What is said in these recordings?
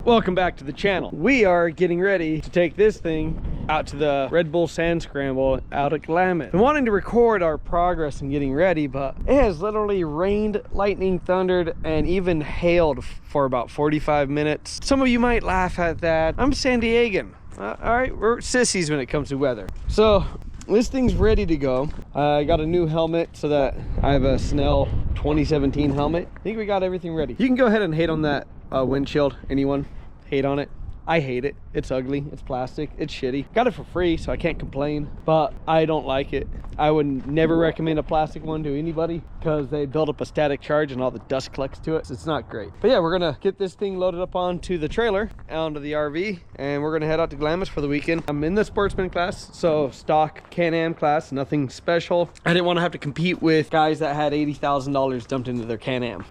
Welcome back to the channel. We are getting ready to take this thing out to the Red Bull Sand Scramble out at Glamis. Been wanting to record our progress and getting ready, but it has literally rained, lightning, thundered, and even hailed for about 45 minutes. Some of you might laugh at that. I'm San Diegan. All right, we're sissies when it comes to weather. So this thing's ready to go. I got a new helmet so that I have a Snell 2017 helmet. I think we got everything ready. You can go ahead and hate on that windshield. Anyone hate on it? I hate it. It's ugly, it's plastic, it's shitty. Got it for free, so I can't complain, but I don't like it. I would never recommend a plastic one to anybody because they build up a static charge and all the dust collects to it, so it's not great. But yeah, we're gonna get this thing loaded up onto the trailer, onto the RV, and we're gonna head out to Glamis for the weekend. I'm in the sportsman class, so stock Can-Am class, nothing special. I didn't want to have to compete with guys that had $80,000 dumped into their Can-Am.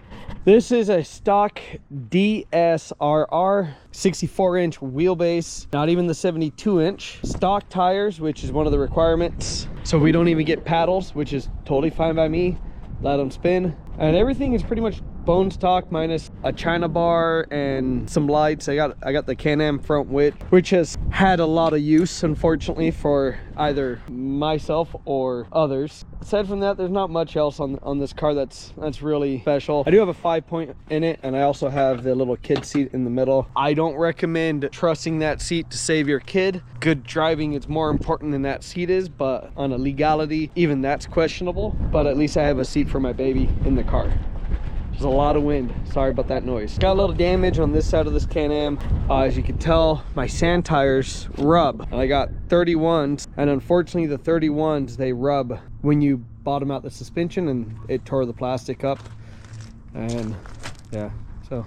This is a stock DSRR 64-inch wheelbase, not even the 72-inch. Stock tires, which is one of the requirements. So we don't even get paddles, which is totally fine by me. Let them spin. And everything is pretty much bone stock minus a China bar and some lights. I got the Can-Am front width, which has had a lot of use, unfortunately, for either myself or others. Aside from that, there's not much else on this car that's really special. I do have a 5-point in it, and I also have the little kid seat in the middle. I don't recommend trusting that seat to save your kid. Good driving is more important than that seat is, but on a legality, even that's questionable. But at least I have a seat for my baby in the car. There's a lot of wind. Sorry about that noise. Got a little damage on this side of this Can-Am. As you can tell, my sand tires rub. And I got 31s, and unfortunately the 31s, they rub when you bottom out the suspension, and it tore the plastic up. And yeah, so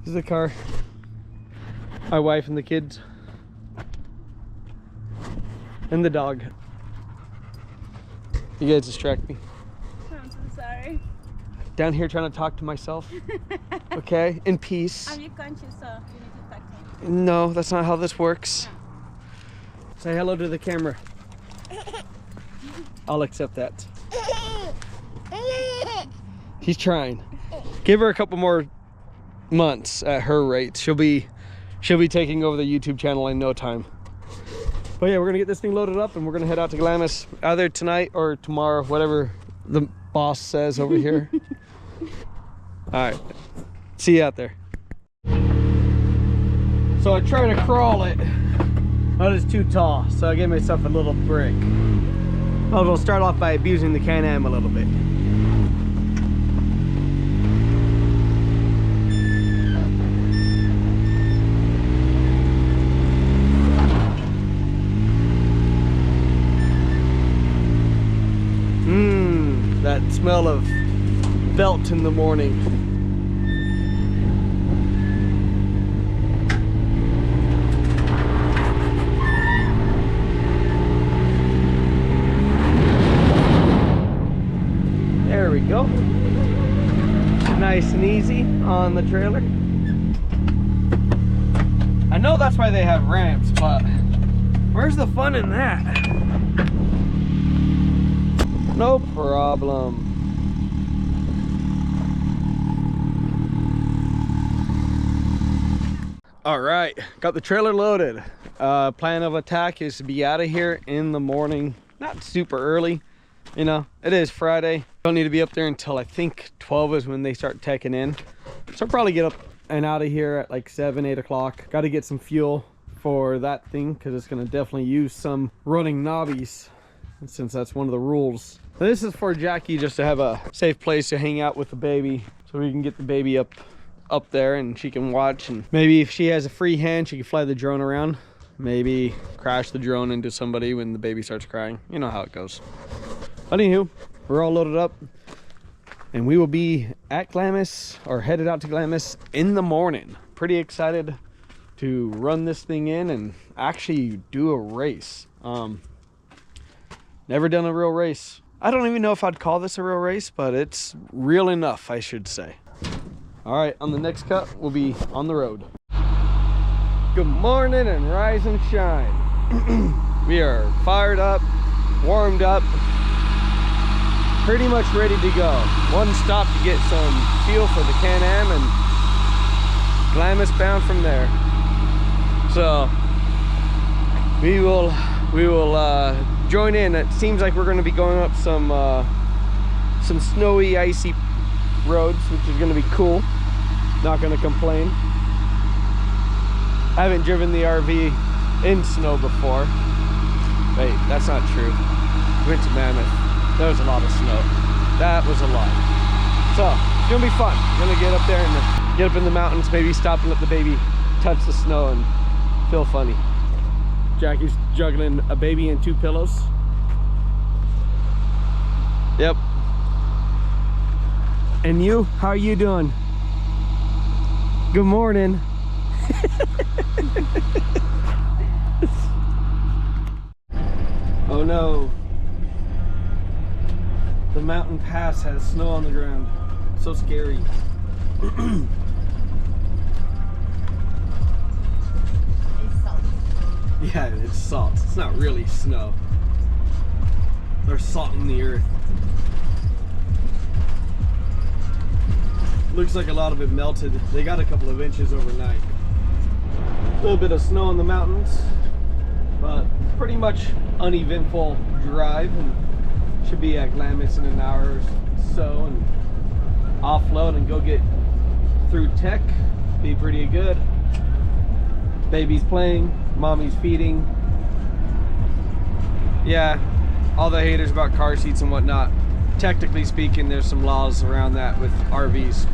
this is the car. My wife and the kids. And the dog. You guys distract me. I'm so sorry. Down here trying to talk to myself. Okay, in peace. I'm your conscious, so you need to talk to me. No, that's not how this works. Say hello to the camera. I'll accept that. He's trying. Give her a couple more months at her rate. She'll be taking over the YouTube channel in no time. But yeah, we're gonna get this thing loaded up and we're gonna head out to Glamis either tonight or tomorrow, whatever the boss says over here. All right, see you out there. So I tried to crawl it, but it's too tall, so I gave myself a little break. I'll start off by abusing the Can-Am a little bit. That smell of belt in the morning. There we go. Nice and easy on the trailer. I know that's why they have ramps, but where's the fun in that? No problem. All right, got the trailer loaded. Plan of attack is to be out of here in the morning. Not super early, you know, it is Friday. Don't need to be up there until I think 12 is when they start teching in. So I'll probably get up and out of here at like 7, 8 o'clock. Got to get some fuel for that thing because it's gonna definitely use some running knobbies, since that's one of the rules. This is for Jackie, just to have a safe place to hang out with the baby, so we can get the baby up there and she can watch, and maybe if she has a free hand she can fly the drone around, maybe crash the drone into somebody when the baby starts crying. You know how it goes. But anywho, we're all loaded up and we will be at Glamis, or headed out to Glamis in the morning. Pretty excited to run this thing in and actually do a race. Never done a real race. I don't even know if I'd call this a real race, but it's real enough, I should say. All right, on the next cut, we'll be on the road. Good morning and rise and shine. We are fired up, warmed up, pretty much ready to go. One stop to get some fuel for the Can-Am and Glamis bound from there. So we will join in. It seems like we're going to be going up some snowy, icy roads, which is going to be cool. Not going to complain. I haven't driven the RV in snow before. Wait, that's not true. We went to Mammoth. There was a lot of snow. That was a lot. So it's gonna be fun. We're gonna get up there and get up in the mountains, maybe stop and let the baby touch the snow and feel funny. Jackie's juggling a baby and 2 pillows. Yep. And you, how are you doing? Good morning. Oh no. The mountain pass has snow on the ground. So scary. It's salt. Yeah, it's salt. It's not really snow. There's salt in the earth. Looks like a lot of it melted. They got a couple of inches overnight. A little bit of snow in the mountains, but pretty much uneventful drive, and should be at Glamis in an hour or so and offload and go get through tech. Be pretty good. Baby's playing, mommy's feeding. Yeah, all the haters about car seats and whatnot. Technically speaking, there's some laws around that with RVs.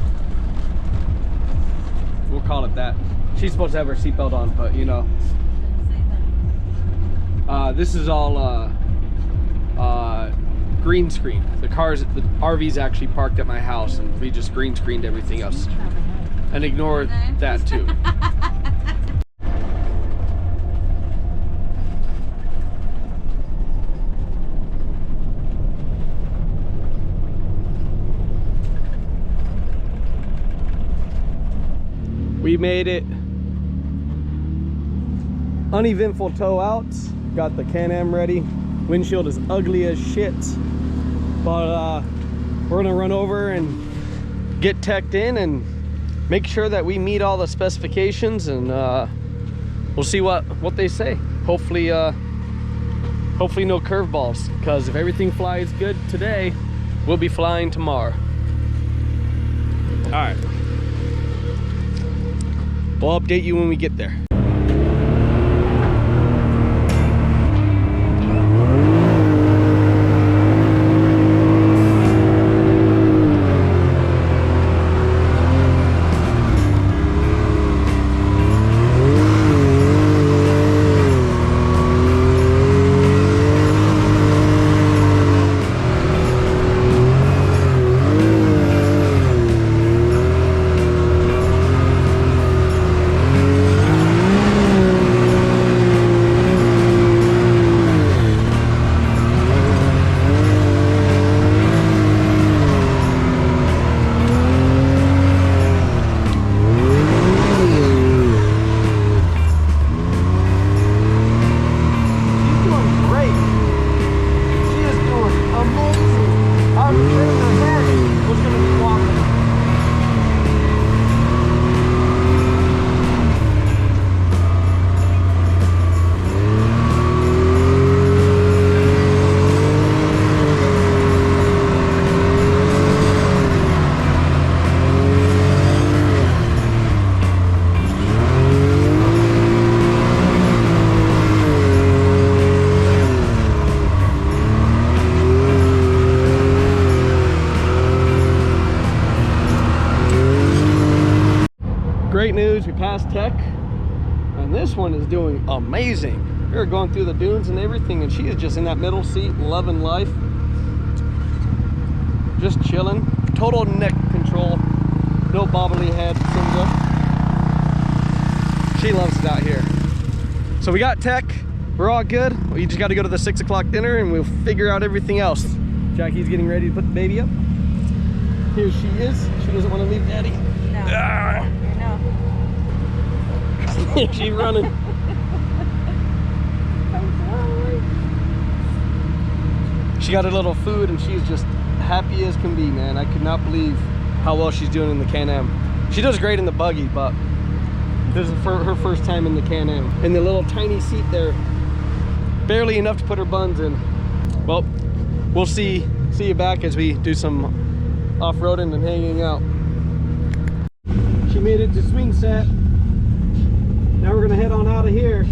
We'll call it that. She's supposed to have her seatbelt on, but you know. This is all green screen. The RV's actually parked at my house, and we just green screened everything else. And ignore that too. We made it. Uneventful tow out. Got the Can-Am ready. Windshield is ugly as shit. But we're gonna run over and get teched in and make sure that we meet all the specifications, and we'll see what they say. Hopefully hopefully no curveballs, because if everything flies good today, we'll be flying tomorrow. All right. We'll update you when we get there. Great news, we passed tech, and this one is doing amazing. We were going through the dunes and everything, and she is just in that middle seat, loving life. Just chilling. Total neck control. No bobbly head syndrome. She loves it out here. So we got tech. We're all good. We just got to go to the 6 o'clock dinner, and we'll figure out everything else. Jackie's getting ready to put the baby up. Here she is. She doesn't want to leave daddy. No. Ah. She's running. She got a little food, and she's just happy as can be, man. I could not believe how well she's doing in the Can-Am. She does great in the buggy, but This is for her first time in the Can-Am. And the little tiny seat there, barely enough to put her buns in. Well, we'll see you back as we do some off-roading and hanging out. She made it to swing set. Now we're gonna head on out of here.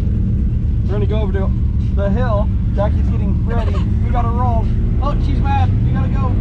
We're gonna go over to the hill. Jackie's getting ready. We gotta roll. Oh, she's mad. We gotta go.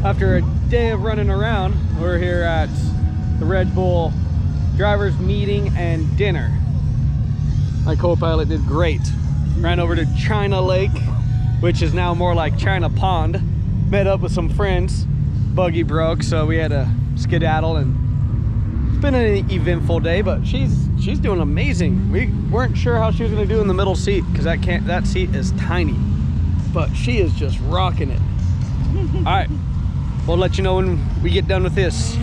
After a day of running around, we're here at the Red Bull drivers meeting and dinner. My co-pilot did great. Ran over to China Lake, which is now more like China Pond. Met up with some friends. Buggy broke, so we had to skedaddle, and it's been an eventful day, but she's doing amazing. We weren't sure how she was gonna do in the middle seat because that seat is tiny, but she is just rocking it. All right. We'll let you know when we get done with this.